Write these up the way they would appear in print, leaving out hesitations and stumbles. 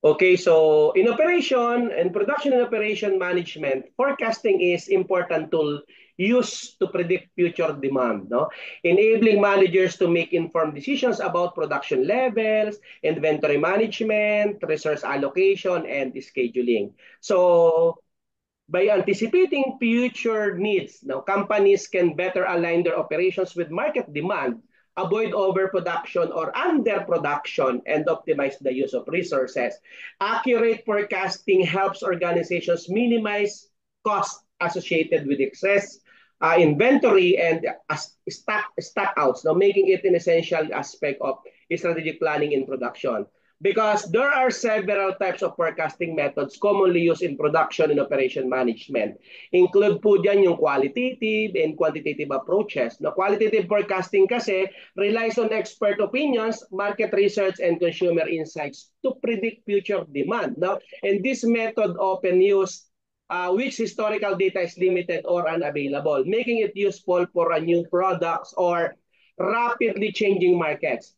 Okay, so in operation and production and operation management, forecasting is important tool used to predict future demand, no? Enabling managers to make informed decisions about production levels, inventory management, resource allocation, and scheduling. So by anticipating future needs, now companies can better align their operations with market demand, avoid overproduction or underproduction, and optimize the use of resources. Accurate forecasting helps organizations minimize costs associated with excess inventory and stock outs, now making it an essential aspect of strategic planning in production. Because there are several types of forecasting methods commonly used in production and operation management. Include po dyan yung qualitative and quantitative approaches. Na qualitative forecasting kasi relies on expert opinions, market research, and consumer insights to predict future demand. No? And this method often used which historical data is limited or unavailable, making it useful for a new products or rapidly changing markets.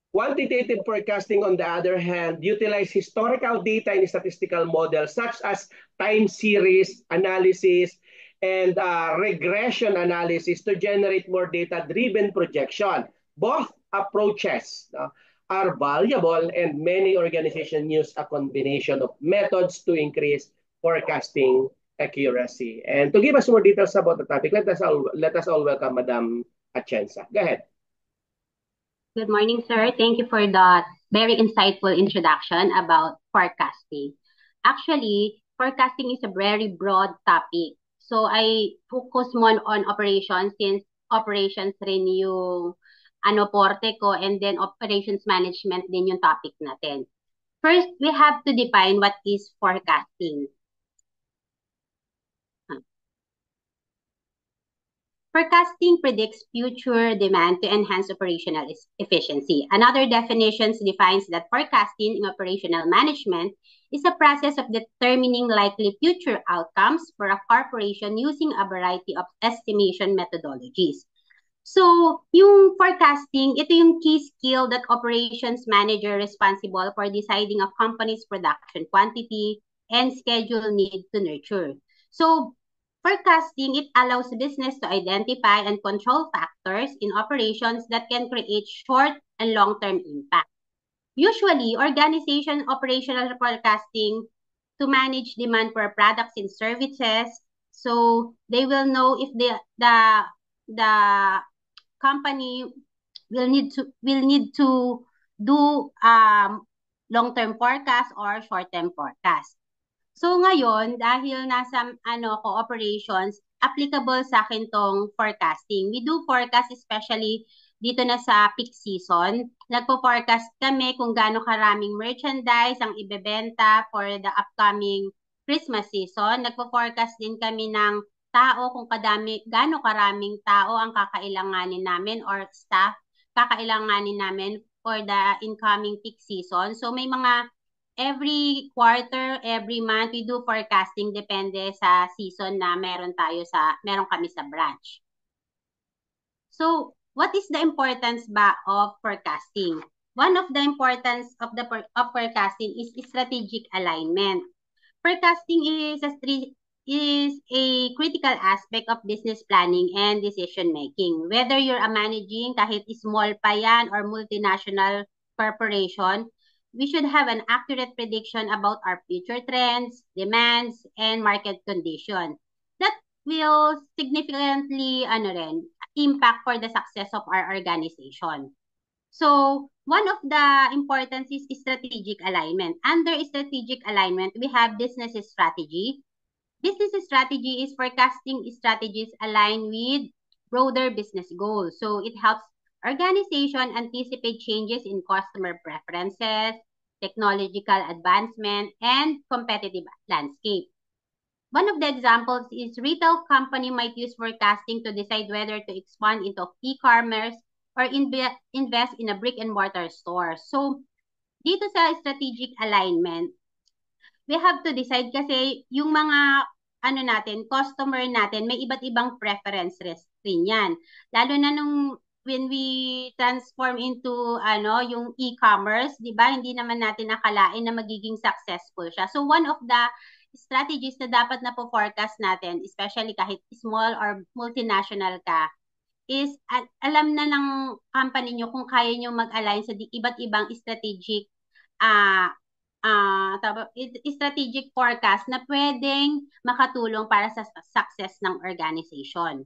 Quantitative forecasting, on the other hand, utilize historical data in statistical models such as time series analysis and regression analysis to generate more data-driven projection. Both approaches are valuable, and many organizations use a combination of methods to increase forecasting accuracy. And to give us more details about the topic, let us all welcome Madam Atienza. Go ahead. Good morning, sir. Thank you for that very insightful introduction about forecasting. Actually, forecasting is a very broad topic. So I focus more on operations since operations rin yung porte ko, and then operations management din yung topic natin. First, we have to define what is forecasting. Forecasting predicts future demand to enhance operational efficiency. Another definition defines that forecasting in operational management is a process of determining likely future outcomes for a corporation using a variety of estimation methodologies. So, yung forecasting, ito yung key skill that operations manager responsible for deciding a company's production quantity and schedule need to nurture. So, forecasting, it allows business to identify and control factors in operations that can create short and long-term impact. Usually, organization operational forecasting to manage demand for products and services, so they will know if the company will need to do long-term forecast or short-term forecast. So ngayon, dahil nasa operations, applicable sa akin tong forecasting. We do forecast especially dito na sa peak season. Nagpo-forecast kami kung gaano karaming merchandise ang ibebenta for the upcoming Christmas season. Nagpo-forecast din kami ng tao, kung gaano karaming tao ang kakailanganin namin or staff kakailanganin namin for the incoming peak season. So may mga every quarter, every month, we do forecasting depende sa season na meron kami sa branch. So, what is the importance ba of forecasting? One of the importance of forecasting is strategic alignment. Forecasting is a critical aspect of business planning and decision making. Whether you're managing kahit small pa yan or multinational corporation, we should have an accurate prediction about our future trends, demands, and market condition. That will significantly impact for the success of our organization. So, one of the importance is strategic alignment. Under strategic alignment, we have business strategy. Business strategy is forecasting strategies aligned with broader business goals. So, it helps organization anticipate changes in customer preferences, technological advancement, and competitive landscape. One of the examples is retail company might use forecasting to decide whether to expand into e-commerce or invest in a brick and mortar store. So, dito sa strategic alignment, we have to decide kasi yung mga customer natin, may iba't ibang preference rin yan. Lalo na nung when we transform into yung e-commerce, 'di ba? Hindi naman natin nakalain na magiging successful siya. So one of the strategies na dapat na po forecast natin, especially kahit small or multinational ka, is alam na ng company nyo kung kaya nyo mag-align sa iba't ibang strategic uh, strategic forecast na pwedeng makatulong para sa success ng organization.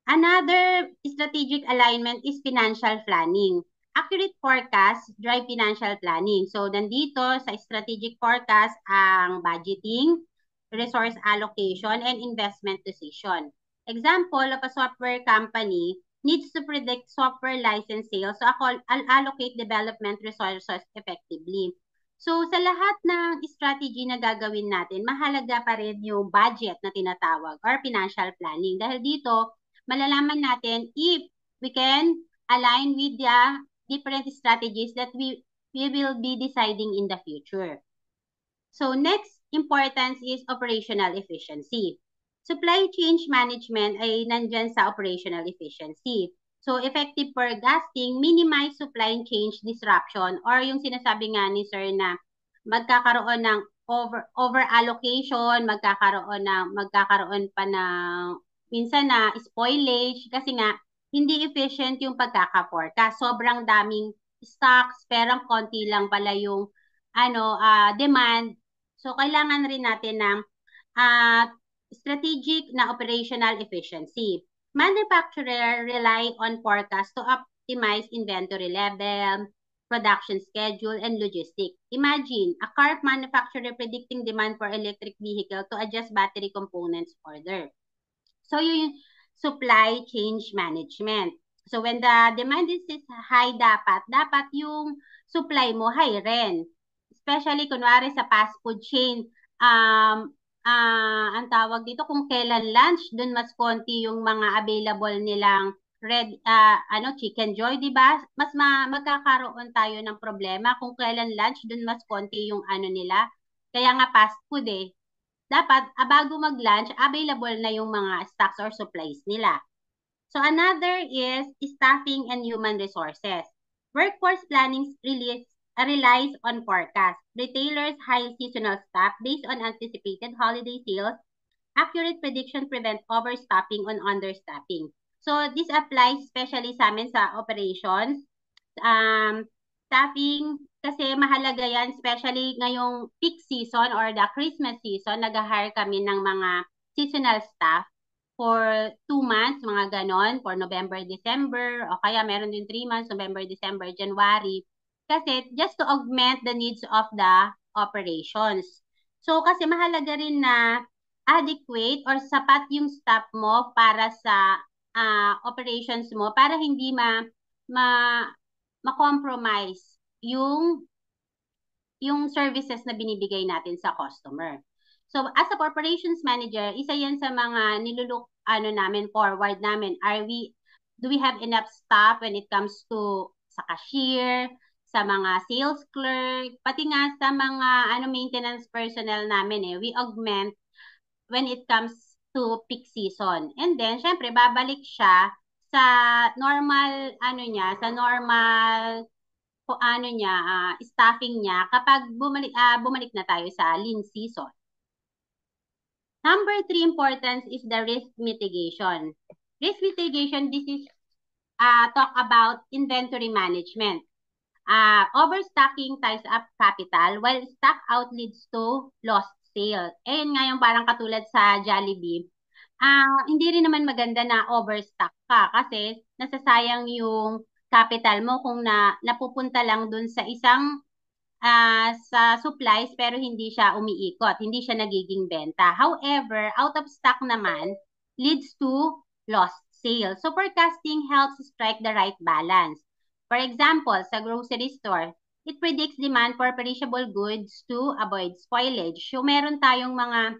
Another strategic alignment is financial planning. Accurate forecast drive financial planning. So, nandito sa strategic forecast ang budgeting, resource allocation, and investment decision. Example of a software company needs to predict software license sales, so I'll allocate development resources effectively. So, sa lahat ng strategy na gagawin natin, mahalaga pa rin yung budget na tinatawag or financial planning. Dahil dito, malalaman natin if we can align with the different strategies that we will be deciding in the future. So next importance is operational efficiency. Supply chain management ay nandyan sa operational efficiency. So effective forecasting, minimize supply chain disruption or yung sinasabi nga ni sir na magkakaroon ng over allocation, magkakaroon pa ng minsan na spoilage kasi nga hindi efficient yung pagkaka-forecast. Sobrang daming stocks, pero konti lang pala yung demand. So kailangan rin natin ng strategic na operational efficiency. Manufacturer rely on forecast to optimize inventory level, production schedule, and logistics. Imagine, a car manufacturer predicting demand for electric vehicle to adjust battery components order. So, yung supply chain management. So, when the demand is high, dapat yung supply mo high rin. Especially, kunwari sa fast food chain, ang tawag dito, kung kailan lunch, dun mas konti yung mga available nilang Chicken Joy, di ba? Mas magkakaroon tayo ng problema kung kailan lunch, dun mas konti yung nila. Kaya nga fast food dapat bago mag-lunch, available na yung mga stocks or supplies nila. So another is staffing and human resources. Workforce planning relies on forecast. Retailers hire seasonal staff based on anticipated holiday sales. Accurate prediction prevent overstaffing on understaffing. So this applies especially sa amin sa operations. Staffing, kasi mahalaga yan, especially ngayong peak season or the Christmas season, nag-hire kami ng mga seasonal staff for 2 months, mga ganon, for November, December, o kaya meron din 3 months, November, December, January. Kasi just to augment the needs of the operations. So kasi mahalaga rin na adequate or sapat yung staff mo para sa operations mo para hindi ma-compromise yung services na binibigay natin sa customer. So, as a operations manager, isa yan sa mga forward namin. Do we have enough staff when it comes to sa cashier, sa mga sales clerk, pati nga sa mga maintenance personnel namin we augment when it comes to peak season. And then, syempre, babalik siya sa normal, staffing niya kapag bumalik na tayo sa lean season. Number 3 importance is the risk mitigation. Risk mitigation, this is talk about inventory management. Overstocking ties up capital while stock out leads to lost sale. Ayun nga yung parang katulad sa Jollibee. Hindi rin naman maganda na overstock ka kasi nasasayang yung capital mo kung napupunta lang dun sa isang sa supplies pero hindi siya umiikot, hindi siya nagiging benta. However, out of stock naman leads to lost sales. So forecasting helps strike the right balance. For example, sa grocery store, it predicts demand for perishable goods to avoid spoilage. So meron tayong mga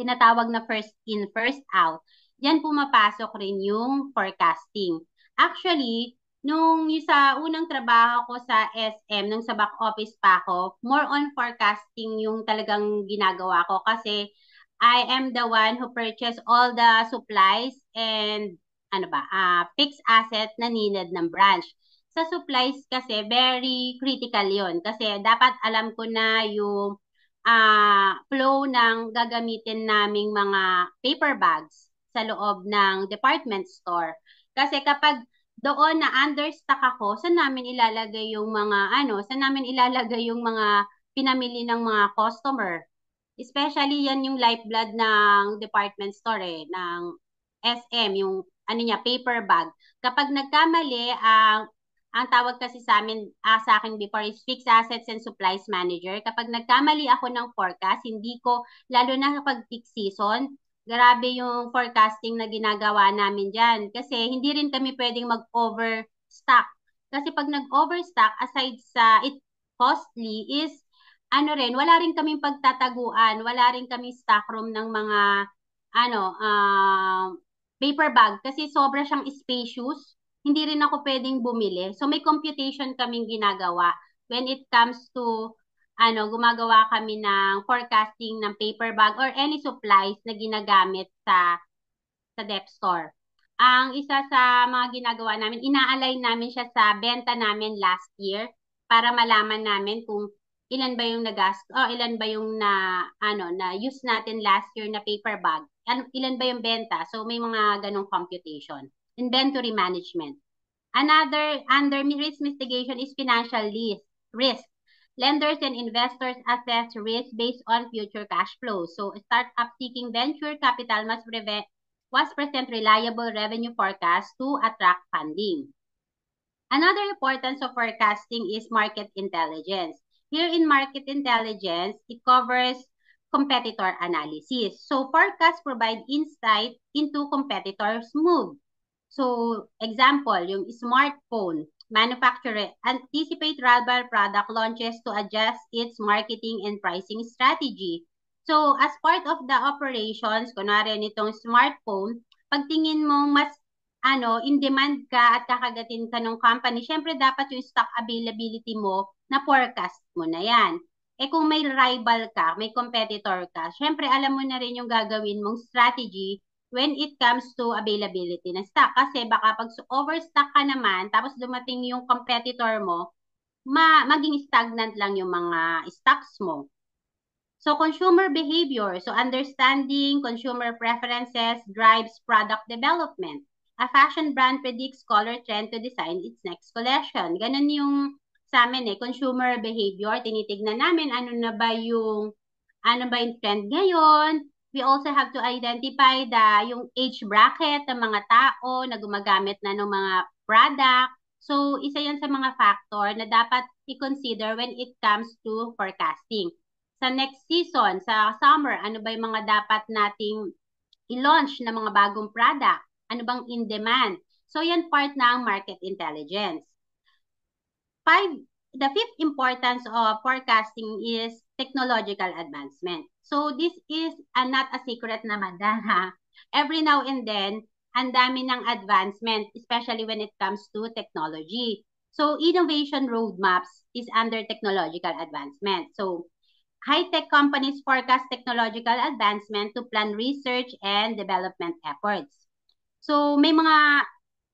tinatawag na first in, first out. Diyan pumapasok rin yung forecasting. Actually, nung sa unang trabaho ko sa SM, nung sa back office pa ako, more on forecasting yung talagang ginagawa ko kasi I am the one who purchased all the supplies and fixed asset na needed ng branch. Sa supplies kasi, very critical yon. Kasi dapat alam ko na yung flow ng gagamitin naming mga paper bags sa loob ng department store. Kasi kapag doon na understock ako, saan namin ilalagay yung mga pinamili ng mga customer. Especially yan yung lifeblood ng department store ng SM, yung paper bag. Kapag nagkamali, ang tawag kasi sa akin before is fixed assets and supplies manager. Kapag nagkamali ako ng forecast, hindi ko, lalo na kapag peak season, grabe yung forecasting na ginagawa namin dyan. Kasi hindi rin kami pwedeng mag-overstock. Kasi pag nag-overstock, aside sa it costly is, wala rin kaming pagtataguan, wala rin kaming stock room ng mga, paper bag. Kasi sobra siyang spacious, hindi rin ako pwedeng bumili. So may computation kaming ginagawa when it comes to gumagawa kami ng forecasting ng paper bag or any supplies na ginagamit sa dep store. Ang isa sa mga ginagawa namin, ina-align namin siya sa benta namin last year para malaman namin kung ilan ba yung ilan ba yung na use natin last year na paper bag. Ilan ba yung benta? So may mga ganong computation. Inventory management. Another under risk mitigation is financial risk. Lenders and investors assess risk based on future cash flows. So startup seeking venture capital must present reliable revenue forecast to attract funding. Another importance of forecasting is market intelligence. Here in market intelligence, it covers competitor analysis. So forecasts provide insight into competitors' move. So, example, yung smartphone manufacturer anticipate rival product launches to adjust its marketing and pricing strategy. So, as part of the operations, kunwari nitong smartphone, pagtingin mo mas in demand ka at kakagatin ka ng company, syempre dapat yung stock availability mo na forecast mo na yan. Kung may rival ka, may competitor ka, syempre alam mo na rin yung gagawin mong strategy when it comes to availability ng stock. Kasi baka pag overstock ka naman, tapos dumating yung competitor mo, maging stagnant lang yung mga stocks mo. So, consumer behavior. So, understanding consumer preferences drives product development. A fashion brand predicts color trend to design its next collection. Ganun yung sa amin consumer behavior. Tinitignan namin ano ba yung trend ngayon. We also have to identify yung age bracket ng mga tao na gumagamit na ng mga product. So, isa yan sa mga factor na dapat i-consider when it comes to forecasting. Sa next season, sa summer, ano ba yung mga dapat nating i-launch na mga bagong product? Ano bang in demand? So, yan part ng market intelligence. The fifth importance of forecasting is technological advancement. So this is not a secret naman ha. Every now and then, ang dami ng advancement, especially when it comes to technology. So innovation roadmaps is under technological advancement. So high-tech companies forecast technological advancement to plan research and development efforts. So may mga,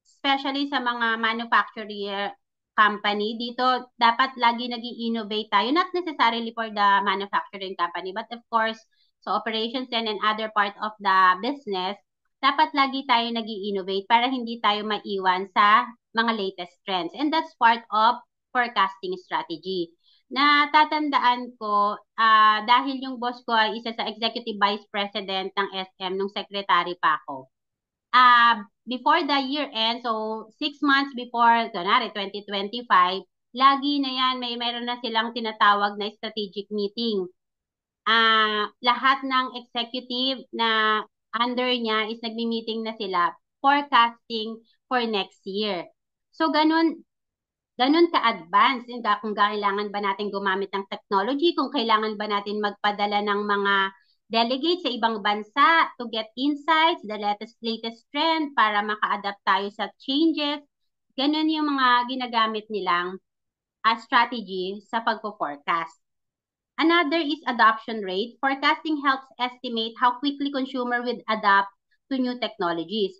especially sa mga manufacturer company, dito dapat lagi nag-i-innovate tayo, not necessarily for the manufacturing company, but of course, so operations and other part of the business, dapat lagi tayo nag-i-innovate para hindi tayo maiwan sa mga latest trends. And that's part of forecasting strategy. Natatandaan ko, dahil yung boss ko ay isa sa executive vice president ng SM nung secretary pa ako. Before the year end, so 6 months before, 2025, lagi na yan, mayroon na silang tinatawag na strategic meeting. Lahat ng executive na under niya is nagmi-meeting na sila, forecasting for next year. So, ganun ka-advance. Kung kailangan ba natin gumamit ng technology, kung kailangan ba natin magpadala ng mga delegates sa ibang bansa to get insights, the latest trend para maka-adapt tayo sa changes. Ganun yung mga ginagamit nilang strategy sa pagpo-forecast. Another is adoption rate. Forecasting helps estimate how quickly consumer will adapt to new technologies.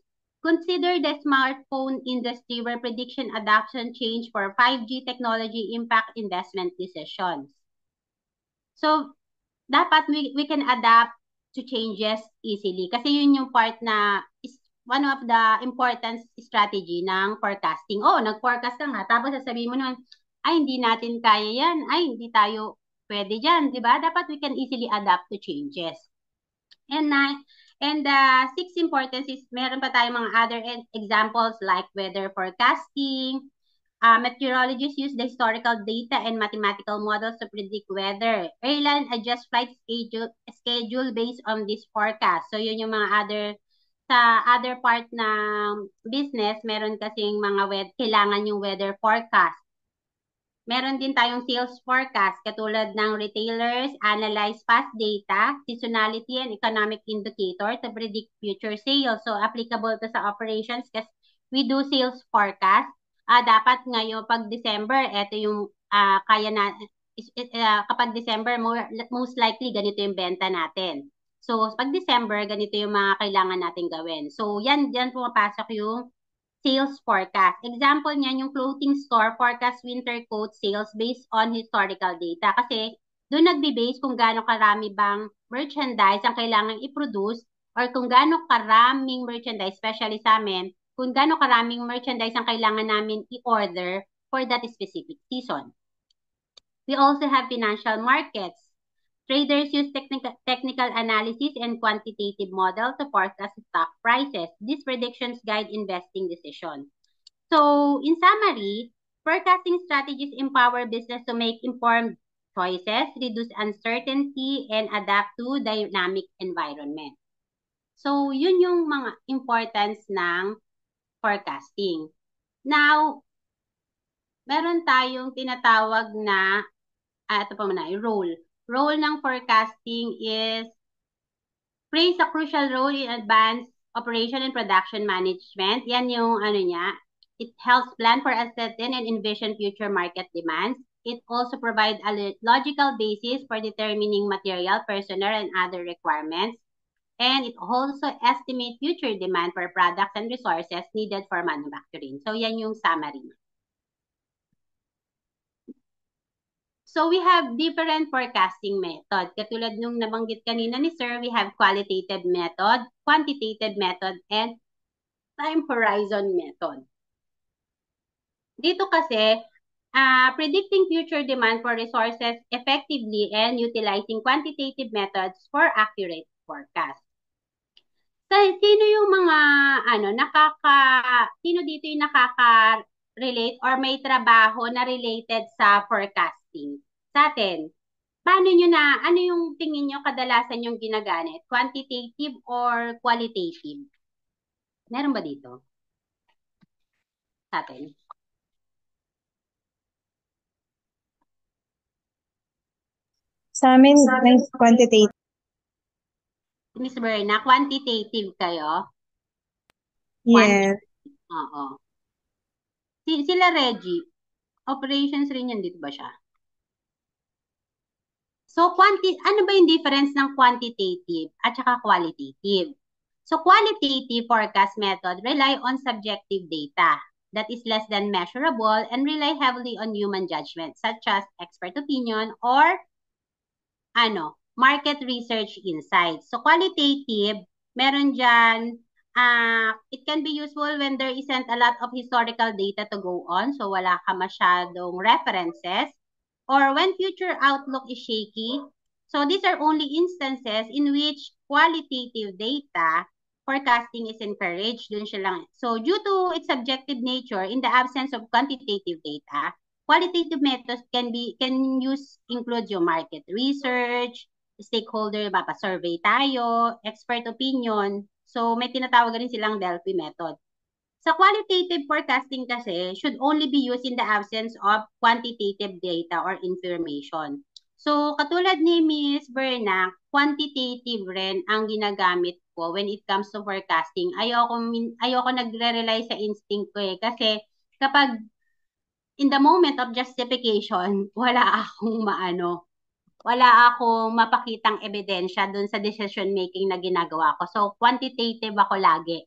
Consider the smartphone industry where prediction adoption change for 5G technology impact investment decisions. So, dapat we can adapt to changes easily. Kasi yun yung part na is one of the important strategy ng forecasting. Oh, nag-forecast ka nga. Tapos sasabihin mo naman, ay, hindi natin kaya yan. Ay, hindi tayo pwede dyan. Diba? Dapat we can easily adapt to changes. And the sixth importance is meron pa tayong mga other examples like weather forecasting. Meteorologists use the historical data and mathematical models to predict weather. Airline adjust flight schedule based on this forecast. So yun yung mga sa other part ng business, meron kasing mga kailangan yung weather forecast. Meron din tayong sales forecast katulad ng retailers analyze past data, seasonality, and economic indicator to predict future sales. So, applicable to sa operations kasi we do sales forecast. Dapat ngayon pag December, ito yung kaya na kapag December, most likely ganito yung benta natin. So, pag December, ganito yung mga kailangan natin gawin. So, yan pumapasok yung sales forecast. Example niyan, yung clothing store forecast winter coat sales based on historical data. Kasi doon nagbe-base kung gaano karami bang merchandise ang kailangan i-produce or kung gaano karaming merchandise, especially sa amin, kung gaano karaming merchandise ang kailangan namin i-order for that specific season. We also have financial markets. Traders use technical analysis and quantitative model to forecast stock prices. These predictions guide investing decisions. So, in summary, forecasting strategies empower business to make informed choices, reduce uncertainty, and adapt to dynamic environment. So, yun yung mga importance ng forecasting. Now, meron tayong tinatawag na, ito pa muna, role. Role ng forecasting is plays a crucial role in advanced operation and production management. Yan yung ano niya. It helps plan for ascertain and envision future market demands. It also provides a logical basis for determining material, personnel, and other requirements. And it also estimates future demand for products and resources needed for manufacturing. So yan yung summary. So we have different forecasting method. Katulad nung nabanggit kanina ni Sir, we have qualitative method, quantitative method, and time horizon method. Dito kasi, predicting future demand for resources effectively and utilizing quantitative methods for accurate forecast. So, sino yung mga, sino dito yung nakaka-relate or may trabaho na related sa forecasting? Sa atin, paano nyo ano yung tingin nyo kadalasan yung ginagamit? Quantitative or qualitative? Meron ba dito? Sa atin? Sa amin, may quantitative. Miss Berna, quantitative kayo? Yes. Oo. Sila Reggie, operations rin yan, dito ba siya? So, ano ba yung difference ng quantitative at saka qualitative? So, qualitative forecast method rely on subjective data that is less than measurable and rely heavily on human judgment such as expert opinion or market research insights. So, qualitative, meron dyan, it can be useful when there isn't a lot of historical data to go on. So, wala ka masyadong references. Or when future outlook is shaky. So these are only instances in which qualitative data forecasting is encouraged. Dun siya lang. So due to its subjective nature, in the absence of quantitative data, qualitative methods can include yung market research, stakeholder, survey tayo, expert opinion. So may tinatawag rin silang Delphi method. Sa qualitative forecasting kasi, should only be used in the absence of quantitative data or information. So, katulad ni Ms. Berna, quantitative rin ang ginagamit ko when it comes to forecasting. Ayoko nagre-rely sa instinct ko eh. Kasi kapag in the moment of justification, wala akong mapakitang ebidensya dun sa decision making na ginagawa ko. So, quantitative ako lagi.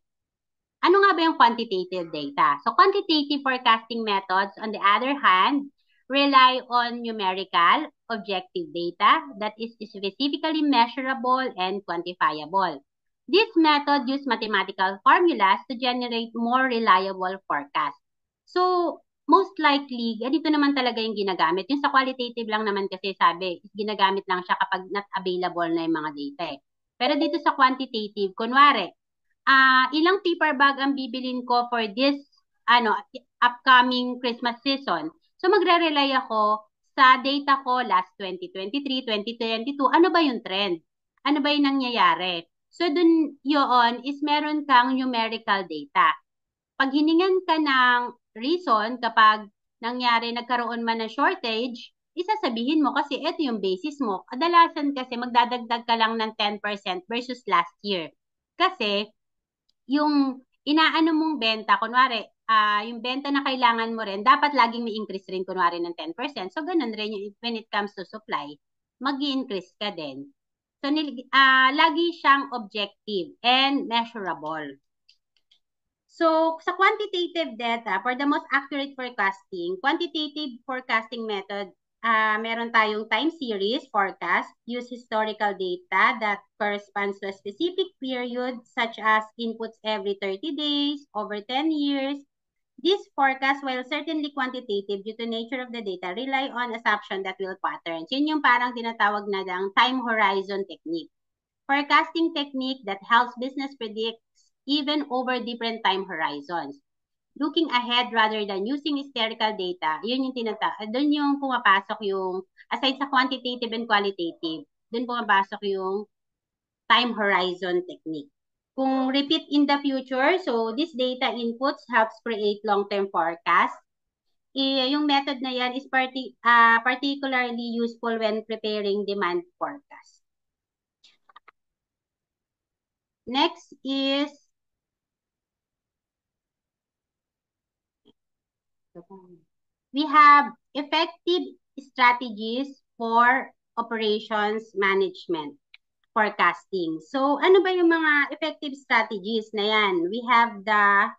Ano nga ba yung quantitative data? So quantitative forecasting methods, on the other hand, rely on numerical, objective data that is specifically measurable and quantifiable. This method use mathematical formulas to generate more reliable forecasts. So, most likely, ganito naman talaga yung ginagamit. Yung sa qualitative lang naman kasi sabi, ginagamit lang siya kapag not available na yung mga data eh. Pero dito sa quantitative, kunwari, ilang paper bag ang bibilin ko for this upcoming Christmas season. So magre-rely ako sa data ko last 2023, 2022, ano ba yung trend? Ano ba yung nangyayari? So dun yun is meron kang numerical data. Pag hiningan ka ng reason kapag nagkaroon man ng shortage, isasabihin mo kasi ito yung basis mo. Kadalasan kasi magdadagdag ka lang ng 10% versus last year. Kasi yung inaano mong benta, kunwari, yung benta na kailangan mo rin, dapat laging may increase rin, kunwari, ng 10%. So, ganun rin yung, when it comes to supply, mag-i-increase ka din. So, lagi siyang objective and measurable. So, sa quantitative data, for the most accurate forecasting, quantitative forecasting method, meron tayong time series forecast, use historical data that corresponds to a specific period, such as inputs every 30 days, over 10 years. This forecast, while certainly quantitative due to nature of the data, rely on assumption that will patterns. Yun yung parang tinatawag na lang time horizon technique. Forecasting technique that helps business predict even over different time horizons. Looking ahead rather than using historical data, yun yung doon yung pumapasok yung, aside sa quantitative and qualitative, doon pumapasok yung time horizon technique. Kung repeat in the future, so this data inputs helps create long-term forecast. Yung method na yan is particularly useful when preparing demand forecast. Next is we have effective strategies for operations management, forecasting. So, ano ba yung mga effective strategies na yan? We have the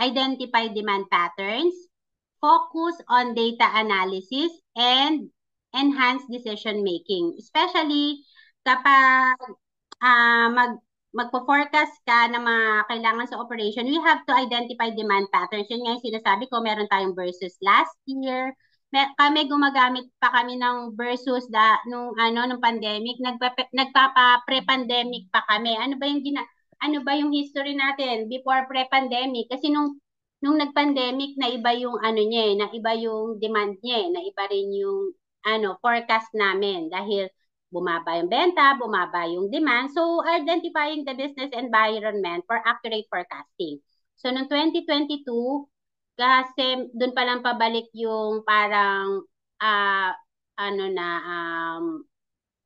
identify demand patterns, focus on data analysis, and enhance decision making. Especially kapag magpo-forecast ka ng mga kailangan sa operation, we have to identify demand patterns. Yun nga yung sinasabi ko, meron tayong versus last year. Kami gumagamit pa kami ng versus nung pandemic, nagpapa-pre-pandemic pa kami. Ano ba yung history natin before pre-pandemic? Kasi nung nag-pandemic, na iba yung niya na iba yung demand niya na iba rin yung forecast namin dahil bumaba yung benta, bumaba yung demand. So, identifying the business environment for accurate forecasting. So, noong 2022, kasi doon pa lang pabalik yung parang,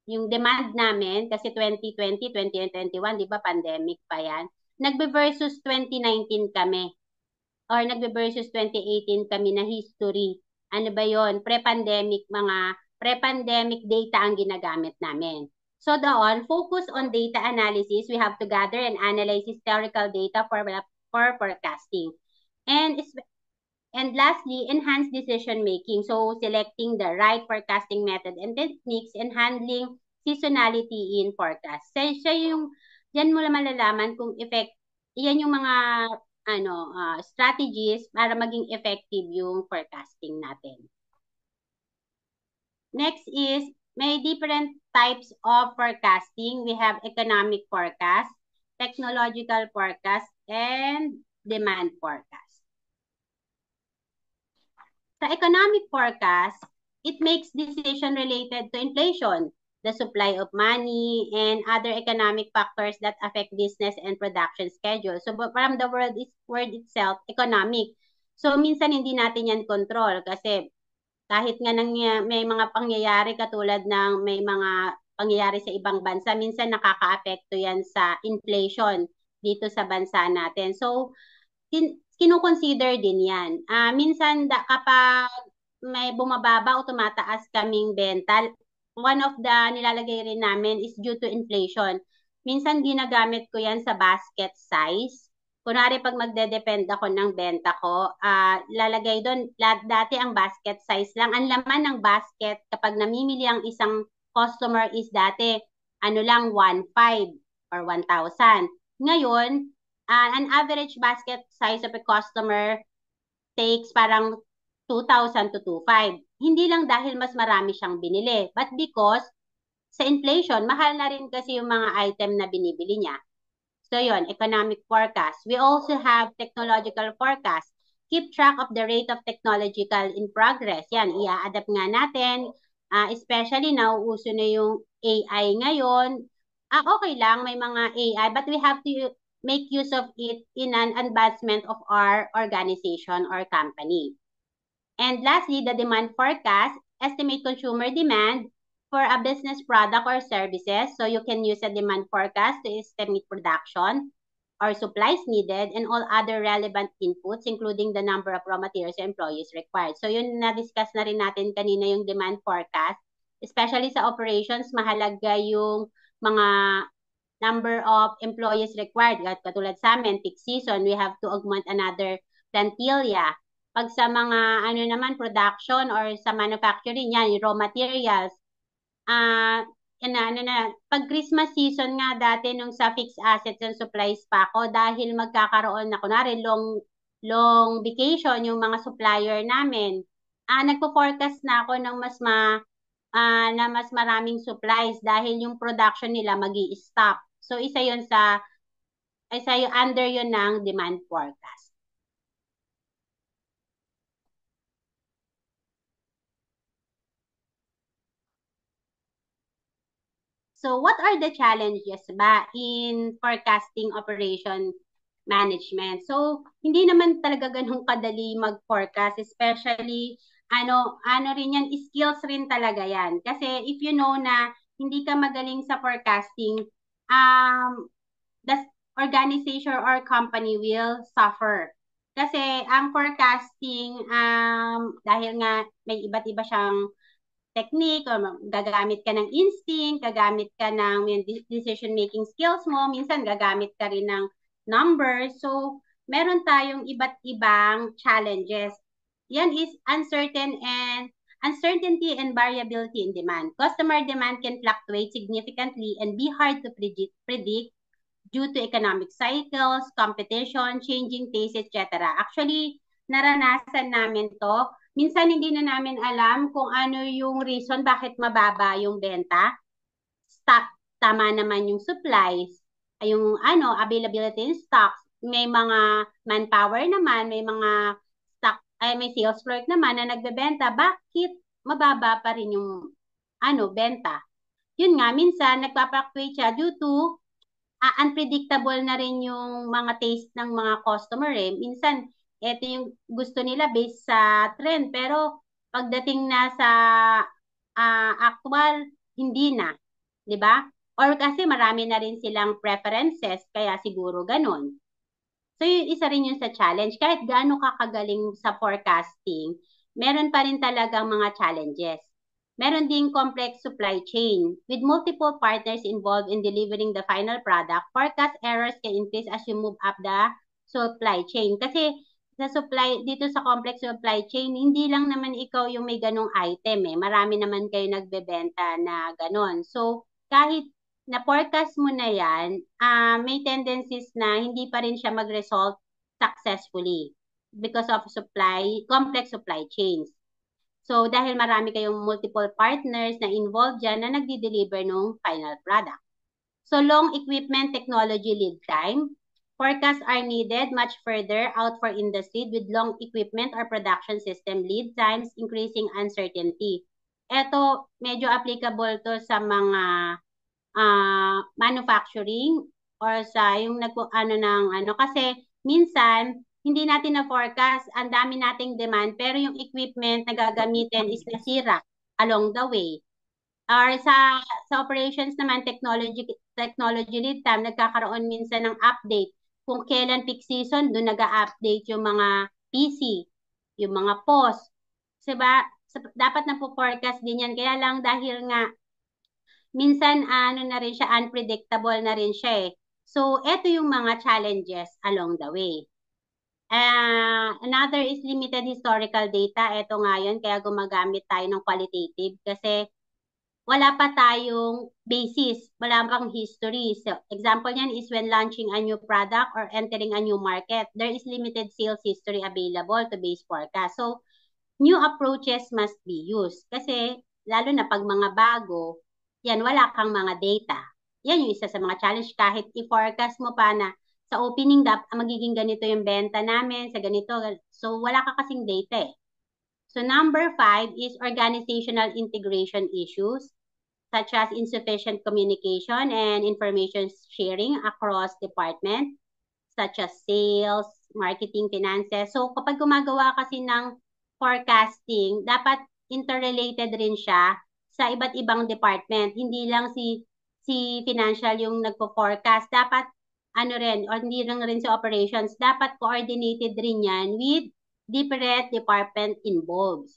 yung demand namin, kasi 2020, 2021, di ba, pandemic pa yan. Nagbe-versus 2019 kami. Or nagbe-versus 2018 kami na history. Ano ba yon? Pre-pandemic data ang ginagamit namin. So doon, focus on data analysis. We have to gather and analyze historical data for forecasting. And lastly, enhance decision making. So selecting the right forecasting method and techniques and handling seasonality in forecast. So yan mo lang malalaman kung yan yung mga strategies para maging effective yung forecasting natin. Next is, may different types of forecasting. We have economic forecast, technological forecast, and demand forecast. Sa economic forecast, it makes decision related to inflation, the supply of money, and other economic factors that affect business and production schedule. So from the word itself, economic. So minsan hindi natin yan control kasi kahit nga may mga pangyayari katulad ng may mga pangyayari sa ibang bansa, minsan nakaka-apekto yan sa inflation dito sa bansa natin. So, kino-consider din yan. Minsan kapag may bumababa o tumataas kaming benta, one of the nilalagay rin namin is due to inflation. minsan ginagamit ko yan sa basket size. Kunwari pag magde-depend ako ng benta ko, lalagay doon, dati ang basket size lang. Ang laman ng basket kapag namimili ang isang customer is dati, ano lang, 1,500 or 1,000. Ngayon, an average basket size of a customer takes parang 2,000 to 2,500. Hindi lang dahil mas marami siyang binili, but because sa inflation, mahal na rin kasi yung mga item na binibili niya. So yon, economic forecast. We also have technological forecast. Keep track of the rate of technological in progress. Yan, i-adapt nga natin. Especially now, uso na yung AI ngayon. Okay lang, may mga AI, but we have to make use of it in an advancement of our organization or company. And lastly, the demand forecast, estimate consumer demand for a business product or services. So you can use a demand forecast to estimate production or supplies needed and all other relevant inputs, including the number of raw materials and employees required. So yun, na-discuss na rin natin kanina yung demand forecast. Especially sa operations, mahalaga yung mga number of employees required. Katulad sa amin, peak season, we have to augment another plantilla. Pag sa mga ano naman production or sa manufacturing yan, yung raw materials, pag Christmas season nga dati nung sa fixed assets and supplies pa ako dahil magkakaroon na kunwari long vacation yung mga supplier namin. Nagpo-forecast na ako ng na mas maraming supplies dahil yung production nila magi-stop. So isa yung under yun ng demand forecast. So what are the challenges ba in forecasting operation management? So hindi naman talaga ganun kadali mag-forecast, especially ano rin yan, skills rin talaga yan. Kasi if you know na hindi ka magaling sa forecasting, the organization or company will suffer. Kasi ang forecasting, dahil nga may iba't iba siyang technique or gagamit ka ng instinct, gagamit ka ng decision-making skills mo, minsan gagamit ka rin ng numbers. So, meron tayong iba't ibang challenges. Yan is uncertainty and variability in demand. Customer demand can fluctuate significantly and be hard to predict due to economic cycles, competition, changing tastes, etc. Actually, naranasan namin to. Minsan hindi na namin alam kung ano yung reason bakit mababa yung benta. Tama naman yung supplies, yung availability in stocks. May mga manpower naman, may mga may sales clerk naman na nagbebenta. Bakit mababa pa rin yung benta? Yun nga, minsan nagpa-fluctuate siya due to unpredictable na rin yung mga taste ng mga customer eh. Minsan, ito yung gusto nila based sa trend. Pero, pagdating na sa actual, hindi na. Di ba? Or kasi marami na rin silang preferences, kaya siguro ganun. So, yung isa rin yun sa challenge. Kahit gaano ka kagaling sa forecasting, meron pa rin talagang mga challenges. Meron ding complex supply chain. With multiple partners involved in delivering the final product, forecast errors can increase as you move up the supply chain. Kasi dito sa complex supply chain, hindi lang naman ikaw yung may ganong item eh. Marami naman kayo nagbebenta na ganon. So, kahit na-forecast mo na yan, may tendencies na hindi pa rin siya mag-result successfully because of complex supply chains. So, dahil marami kayong multiple partners na involved dyan na nagdi-deliver ng final product. So, long equipment technology lead time. Forecasts are needed much further out for industry with long equipment or production system lead times, increasing uncertainty. Ito, medyo applicable to sa mga manufacturing or sa yung kasi minsan hindi natin na forecast, ang dami nating demand pero yung equipment na gagamitin is nasira along the way. Or sa operations naman technology lead time nagkakaroon minsan ng update. Kung kailan peak season, doon nag-update yung mga PC, yung mga POS. Diba? Dapat na po forecast din yan. Kaya lang dahil nga minsan ano na rin siya, unpredictable na rin siya eh. So, ito yung mga challenges along the way. Another is limited historical data. Ito nga yun, kaya gumagamit tayo ng qualitative kasi wala pa tayong basis, wala pang history. So, example niyan is when launching a new product or entering a new market, there is limited sales history available to base forecast. So, new approaches must be used. Kasi, lalo na pag mga bago, yan, wala kang mga data. Yan yung isa sa mga challenge. Kahit i-forecast mo pa na sa opening, magiging ganito yung benta namin, sa ganito. So, wala ka kasing data eh. So, number 5 is organizational integration issues, such as insufficient communication and information sharing across departments, such as sales, marketing, finances. So, kapag gumagawa kasi ng forecasting, dapat interrelated rin siya sa iba't ibang department. Hindi lang si financial yung nagpo-forecast. Dapat ano rin, or hindi lang rin sa operations, dapat coordinated rin yan with different department involved.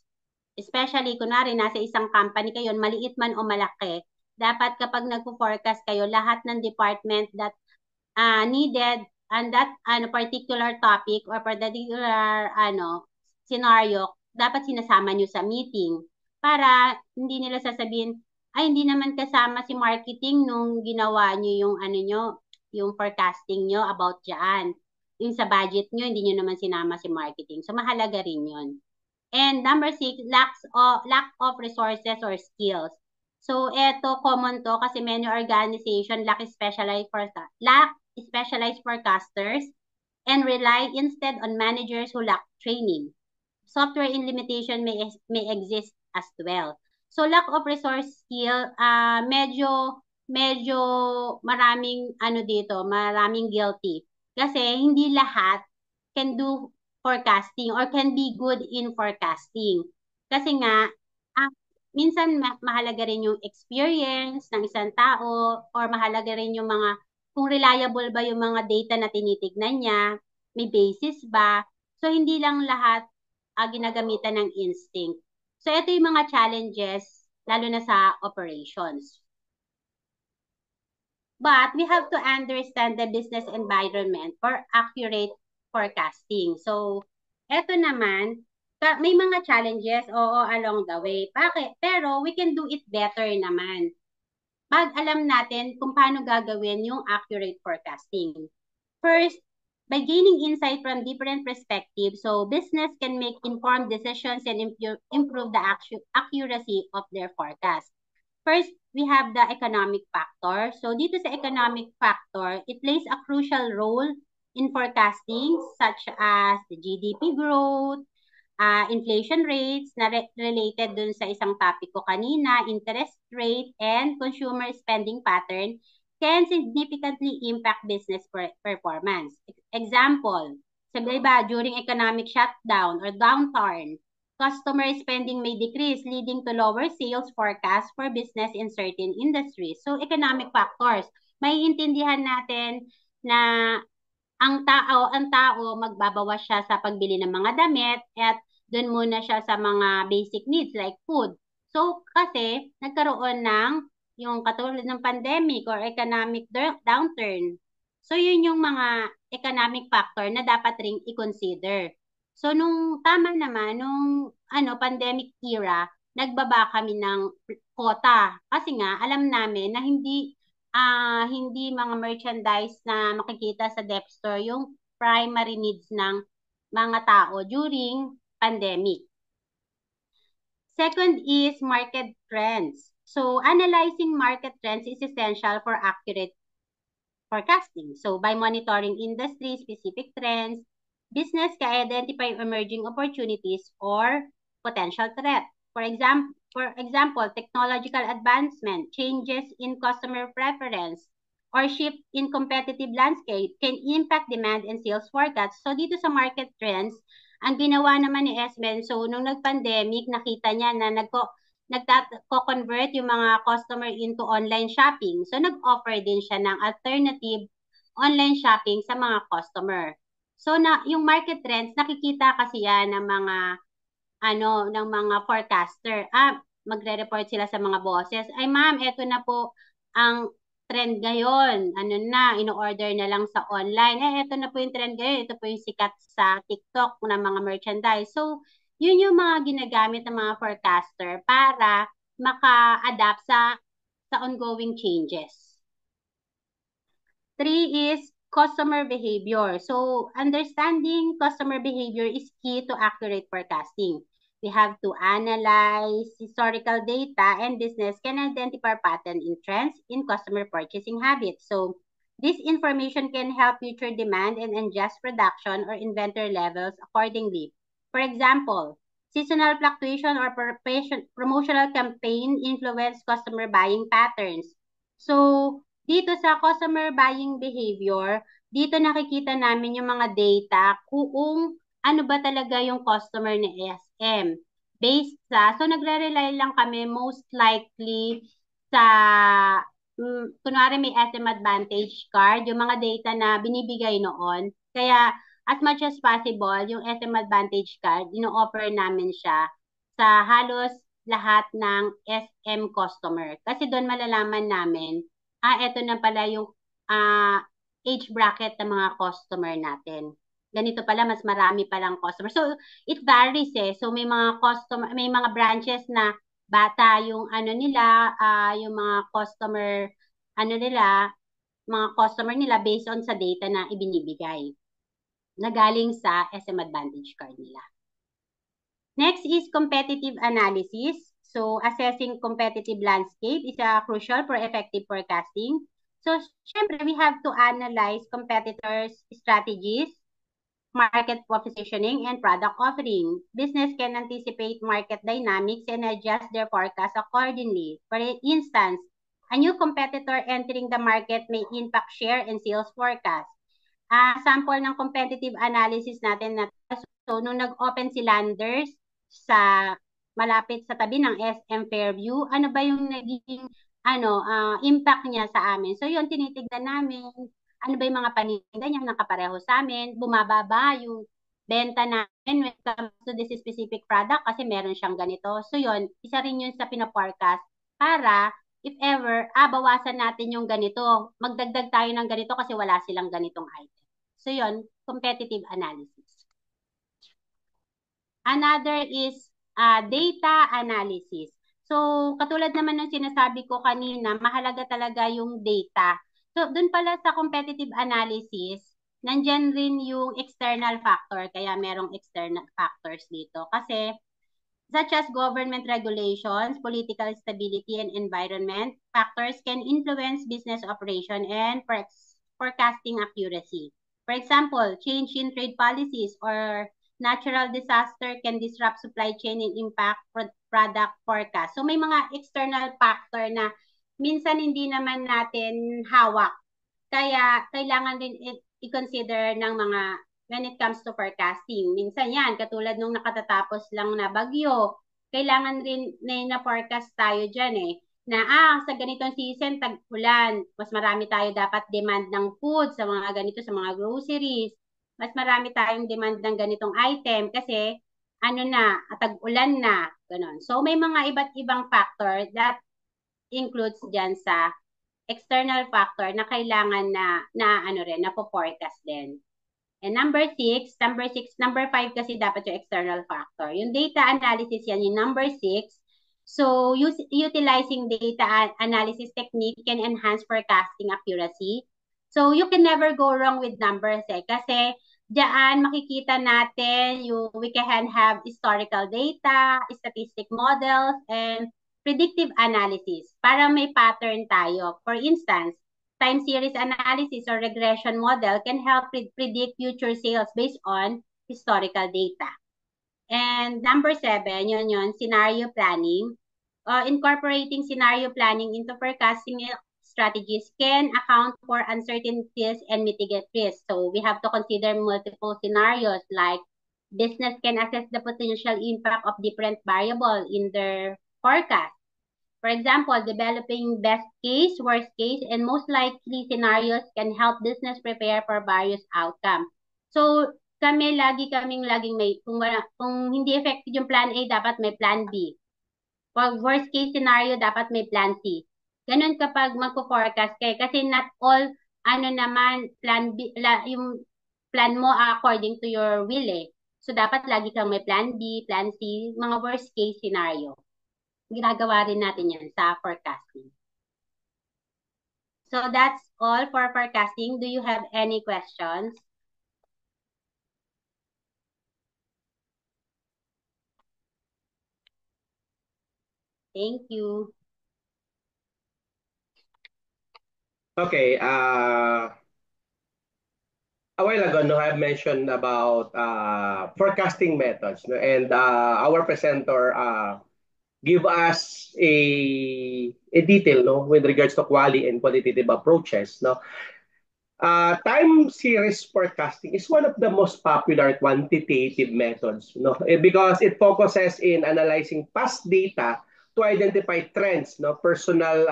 Especially, kunwari, nasa isang company kayo, maliit man o malaki, dapat kapag nagpo-forecast kayo, lahat ng department that needed and that particular topic or particular scenario, dapat sinasama nyo sa meeting para hindi nila sasabihin, ay hindi naman kasama si marketing nung ginawa nyo yung yung forecasting nyo about dyan. Yung sa budget nyo, hindi nyo naman sinama si marketing. So, mahalaga rin yun. And number 6, lack of resources or skills. So, eto, common to kasi many organization lack specialized forecasters and rely instead on managers who lack training. Software limitation may exist as well. So, lack of resource skill, medyo maraming maraming guilty. Kasi hindi lahat can do forecasting or can be good in forecasting. Kasi nga, minsan mahalaga rin yung experience ng isang tao or mahalaga rin yung kung reliable ba yung mga data na tinitignan niya, may basis ba. So, hindi lang lahat ginagamitan ng instinct. So, ito yung mga challenges, lalo na sa operations. But we have to understand the business environment for accurate forecasting. So, eto naman, may mga challenges, oo, along the way. Bakit? Pero we can do it better naman. Pag alam natin kung paano gagawin yung accurate forecasting. First, by gaining insight from different perspectives, so business can make informed decisions and improve the accuracy of their forecast. First, we have the economic factor. So dito sa economic factor, it plays a crucial role in forecasting such as the GDP growth, inflation rates na related dun sa isang topic ko kanina, interest rate, and consumer spending pattern can significantly impact business performance. Example, sabi ba, during economic shutdown or downturn, customer spending may decrease leading to lower sales forecast for business in certain industries. So, economic factors. May intindihan natin na ang tao magbabawas siya sa pagbili ng mga damit at doon muna siya sa mga basic needs like food. So, kasi nagkaroon ng yung katulad ng pandemic or economic downturn. So, yun yung mga economic factor na dapat ring i-consider. So, nung tama naman, nung pandemic era, nagbaba kami ng quota. Kasi nga, alam namin na hindi mga merchandise na makikita sa dep store yung primary needs ng mga tao during pandemic. Second is market trends. So, analyzing market trends is essential for accurate forecasting. So, by monitoring industry-specific trends, business can identify emerging opportunities or potential threats. For example, technological advancement, changes in customer preference, or shift in competitive landscape can impact demand and sales forecasts. So, dito sa market trends, ang ginawa naman ni Esmen, so nung nag-pandemic, nakita niya na nagko-convert yung mga customer into online shopping. So, nag-offer din siya ng alternative online shopping sa mga customer. So, yung market trends, nakikita kasi yan ng mga forecaster. magre-report sila sa mga bosses, ay ma'am, eto na po ang trend ngayon. Ano na, ino-order na lang sa online. Eto na po yung trend ngayon. Ito po yung sikat sa TikTok na mga merchandise. So, yun yung mga ginagamit ng mga forecaster para maka-adapt sa ongoing changes. 3 is customer behavior. So, understanding customer behavior is key to accurate forecasting. We have to analyze historical data, and business can identify pattern in trends in customer purchasing habits. So, this information can help future demand and adjust production or inventory levels accordingly. For example, seasonal fluctuation or promotional campaign influence customer buying patterns. So, dito sa customer buying behavior, dito nakikita namin yung mga data kung ano ba talaga yung customer ni SM. Based so nagre-rely lang kami most likely sa, kunwari may SM Advantage card, yung mga data na binibigay noon. Kaya, as much as possible, yung SM Advantage card, ino-offer namin siya sa halos lahat ng SM customer. Kasi doon malalaman namin, eto na pala yung age bracket ng mga customer natin. Ganito pala, mas marami palang customer. So, it varies eh. So, may mga branches na bata yung ano nila, yung mga customer, mga customer nila based on sa data na ibinibigay na galing sa SM Advantage card nila. Next is competitive analysis. So, assessing competitive landscape is crucial for effective forecasting. So, syempre, we have to analyze competitors' strategies, market positioning, and product offering. Business can anticipate market dynamics and adjust their forecast accordingly. For instance, a new competitor entering the market may impact share and sales forecast. Sample ng competitive analysis natin na so nung nag-open si Landers sa malapit sa tabi ng SM Fairview, ano ba yung naging impact niya sa amin? So yun, tinitignan namin ano ba yung mga paninda niya nakapareho sa amin, bumababa yung benta namin when it comes to this specific product kasi meron siyang ganito. So yun, isa rin yun sa pinaforecast para if ever, bawasan natin yung ganito. Magdagdag tayo ng ganito kasi wala silang ganitong item. So yun, competitive analysis. Another is data analysis. So, katulad naman ng sinasabi ko kanina, mahalaga talaga yung data. So, dun pala sa competitive analysis, nandyan rin yung external factor. Kaya merong external factors dito. Kasi, such as government regulations, political stability, and environment, factors can influence business operation and forecasting accuracy. For example, change in trade policies or natural disaster can disrupt supply chain and impact product forecast. So may mga external factor na minsan hindi naman natin hawak. Kaya kailangan din i-consider ng mga when it comes to forecasting. Minsan yan, katulad nung nakatatapos lang na bagyo, kailangan rin na-forecast tayo dyan eh na sa ganitong season, tag-ulan, mas marami tayo dapat demand ng food sa mga ganito, sa mga groceries. Mas marami tayong demand ng ganitong item kasi tag-ulan na, ganun. So may mga iba't ibang factor that includes dyan sa external factor na kailangan na po-forecast din. And number 5 kasi dapat yung external factor. Yung data analysis yan, yung number 6. So, utilizing data analysis technique can enhance forecasting accuracy. So, you can never go wrong with numbers kasi diyan makikita natin we can have historical data, statistic models, and predictive analysis para may pattern tayo. For instance, time series analysis or regression model can help predict future sales based on historical data. And number 7, yun, scenario planning. Incorporating scenario planning into forecasting strategies can account for uncertainties and mitigate risks. So we have to consider multiple scenarios like business can assess the potential impact of different variables in their forecast. For example, developing best case, worst case, and most likely scenarios can help business prepare for various outcomes. So, laging may, kung hindi effective yung plan A, dapat may plan B. Pag worst case scenario, dapat may plan C. Ganun kapag magpo-forecast kayo. Kasi not all, plan B, yung plan mo according to your will eh. So, dapat lagi kang may plan B, plan C, mga worst case scenario. Ginagawa rin natin yan sa forecasting. So, that's all for forecasting. Do you have any questions? Thank you. Okay, a while ago, no, I mentioned about forecasting methods, no, and our presenter give us a detail, no, with regards to quali and quantitative approaches, no. Time series forecasting is one of the most popular quantitative methods, no, because it focuses in analyzing past data to identify trends, no, personal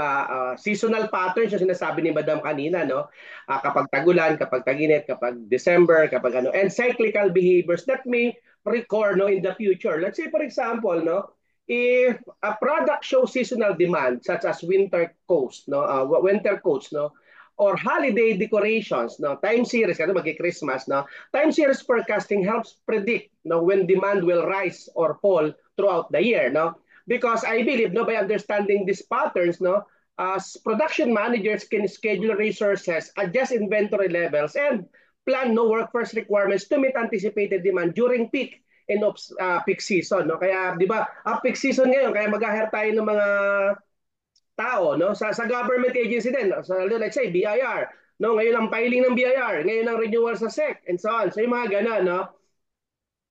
seasonal patterns yung sinasabi ni Madam kanina, no, kapag tagulan, kapag taginit, kapag December, kapag ano, and cyclical behaviors that may recur, no, in the future. Let's say for example, no, if a product shows seasonal demand such as winter coats, no, or holiday decorations, no, time series, kasi magki-Christmas, no, time series forecasting helps predict, no, when demand will rise or fall throughout the year, no, because I believe, no, by understanding these patterns, no, as production managers can schedule resources, adjust inventory levels, and plan, no, workforce requirements to meet anticipated demand during peak and peak season, no. Kaya, di ba, peak season ngayon, kaya mag-hire tayo ng mga tao, no, sa government agency din, sa let's say BIR, no, ngayon ang filing ng BIR, ngayon ang renewal sa SEC and so on, so yung mga ganun, no.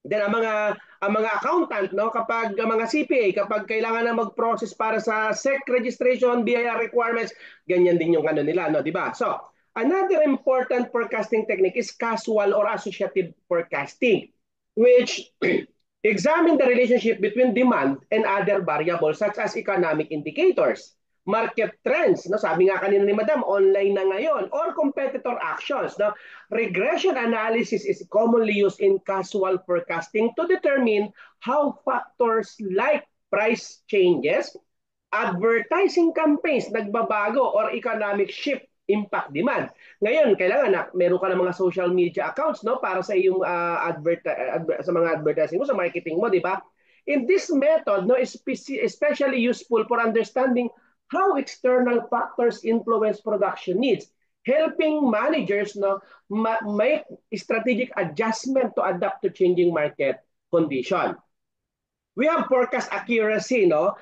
Then ang mga accountant, no, kapag ang mga CPA, kapag kailangan na mag-process para sa SEC registration, BIR requirements, ganyan din yung ano nila, no, di ba? So another important forecasting technique is casual or associative forecasting, which examine the relationship between demand and other variables such as economic indicators, market trends, no, sabi nga kanina ni Madam, online na ngayon, or competitor actions, no. Regression analysis is commonly used in casual forecasting to determine how factors like price changes, advertising campaigns nagbabago, or economic shift impact demand. Ngayon, kailangan na meron ka ng mga social media accounts, no, para sa iyong sa mga advertising mo, sa marketing mo, di ba? In this method, no, is especially useful for understanding how external factors influence production needs, helping managers, no, make strategic adjustment to adapt to changing market condition. We have forecast accuracy, no.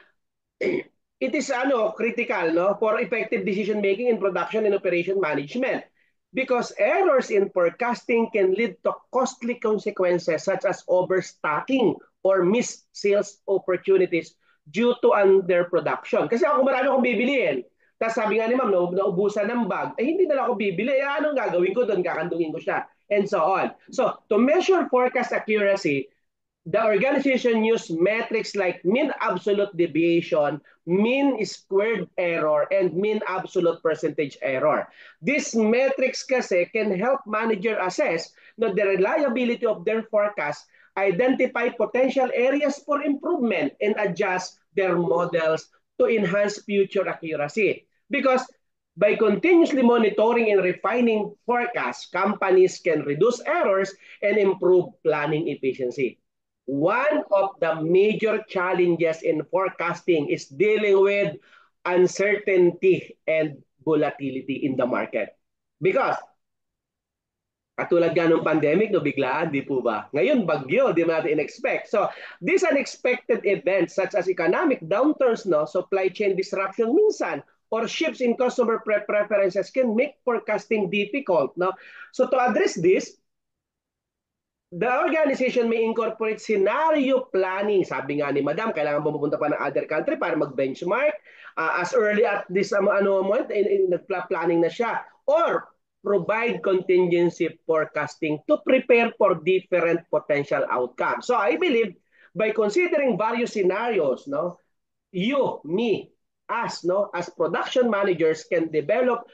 It is critical, no, for effective decision making in production and operation management, because errors in forecasting can lead to costly consequences such as overstocking or missed sales opportunities due to underproduction. Kasi ako marami akong bibiliin. Tapos sabi nga ni ma'am, naubusan ng bag, hindi na lang ako bibili. Anong gagawin ko doon? Kakandungin ko siya. And so on. So, to measure forecast accuracy, the organization used metrics like mean absolute deviation, mean squared error, and mean absolute percentage error. These metrics kasi can help manager assess the reliability of their forecast, identify potential areas for improvement, and adjust their models to enhance future accuracy. Because by continuously monitoring and refining forecasts, companies can reduce errors and improve planning efficiency. One of the major challenges in forecasting is dealing with uncertainty and volatility in the market. Because katulad nga ng pandemic, no, biglaan, di po ba? Ngayon, bagyo, di mo natin in-expect. So, these unexpected events such as economic downturns, no, supply chain disruption minsan, or shifts in customer preferences can make forecasting difficult, no? So, to address this, the organization may incorporate scenario planning. Sabi nga ni Madam, kailangan pumunta pa ng other country para mag-benchmark. As early at this moment, nag-planning na siya. Or provide contingency forecasting to prepare for different potential outcomes. So I believe by considering various scenarios, no, you, me, us, no, as production managers can develop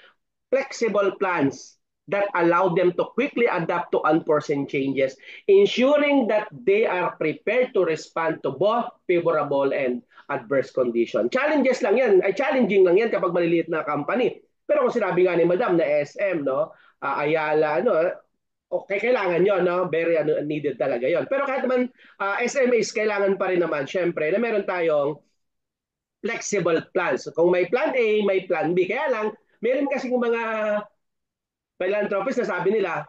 flexible plans that allow them to quickly adapt to unforeseen changes, ensuring that they are prepared to respond to both favorable and adverse condition. Challenges lang yan, ay challenging lang yan kapag maliliit na company. Pero kung sinabi nga ni Madam na SM, no, Ayala, ano, okay, kailangan yon, no? Very needed talaga yon. Pero kahit naman SMEs, kailangan pa rin naman, syempre, na meron tayong flexible plans. So, kung may plan A, may plan B. Kaya lang, meron kasing mga philanthropists na sabi nila,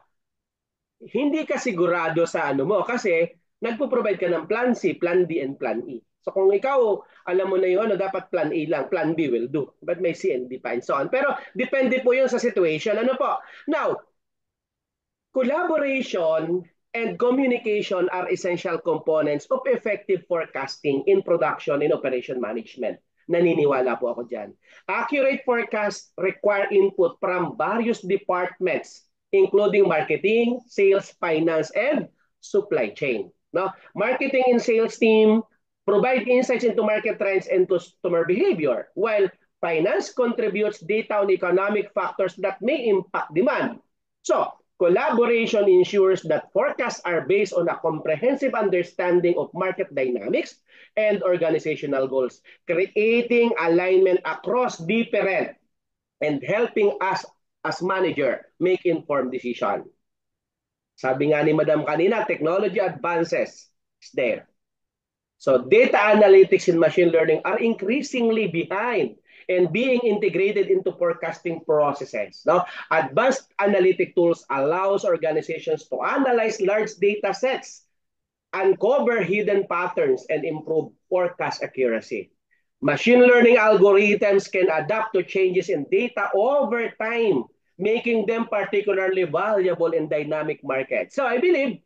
hindi ka sigurado sa ano mo kasi nagpo-provide ka ng plan C, plan D, and plan E. So kung ikaw, alam mo na yun, ano, dapat plan A lang, plan B will do. But may C and D pa and so on. Pero depende po yun sa situation. Ano po? Now, collaboration and communication are essential components of effective forecasting in production and operation management. Naniniwala po ako dyan. Accurate forecasts require input from various departments, including marketing, sales, finance, and supply chain. No? Marketing and sales team provide insights into market trends and customer behavior, while finance contributes data on economic factors that may impact demand. So, collaboration ensures that forecasts are based on a comprehensive understanding of market dynamics and organizational goals, creating alignment across different and helping us as manager make informed decision. Sabi nga ni Madam kanina, technology advances is there. So data analytics and machine learning are increasingly behind and being integrated into forecasting processes. No? Advanced analytic tools allows organizations to analyze large data sets, uncover hidden patterns, and improve forecast accuracy. Machine learning algorithms can adapt to changes in data over time, making them particularly valuable in dynamic markets. So I believe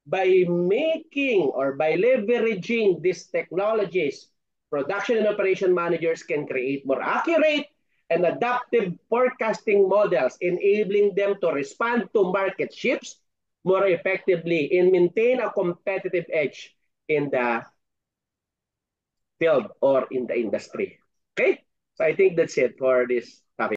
by making or by leveraging these technologies, production and operation managers can create more accurate and adaptive forecasting models, enabling them to respond to market shifts more effectively and maintain a competitive edge in the field or in the industry. Okay? So I think that's it for this